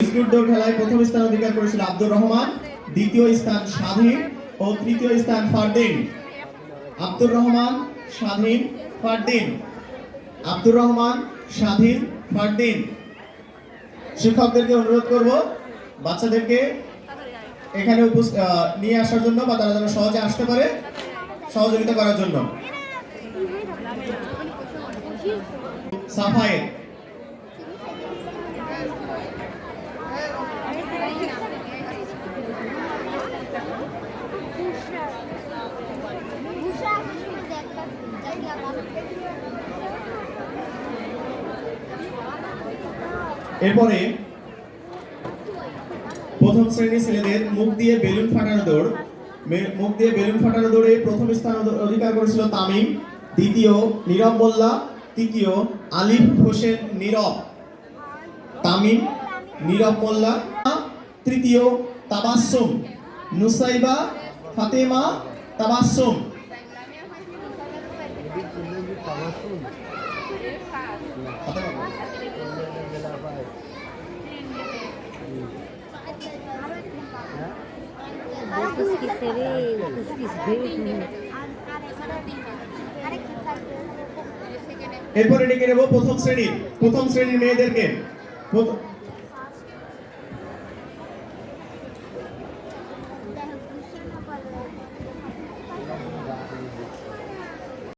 Biscuit দৌড় খেলায় প্রথম স্থান অধিকার করেছিল আব্দুর রহমান, দ্বিতীয় স্থান স্বাধীন ও তৃতীয় স্থান ফারদিন। আব্দুর রহমান, স্বাধীন, ফারদিন। আব্দুর রহমান, স্বাধীন, ফারদিন। শিক্ষকদেরকে অনুরোধ করব বাচ্চাদেরকে এখানে নিয়ে আসার জন্য বা তারা যেন সহজে আসতে পারে সহযোগিতা করার জন্য। সাফায়েত, এরপরে প্রথম শ্রেণীর ছেলেদের মুখ দিয়ে বেলুন ফাটানো দৌড়। মুখ দিয়ে বেলুন ফাটানো দৌড়ে প্রথম স্থান অধিকার করেছিল তামিম, দ্বিতীয় নীরব মোল্লা, তৃতীয় আলিফ হোসেন নীরব। তামিম, নীরব মোল্লা, তৃতীয় তাবাসসুম, নুসাইবা ফাতেমা তাবাসসুম। এরপরে ডেকে নেব প্রথম শ্রেণীর মেয়েদেরকে।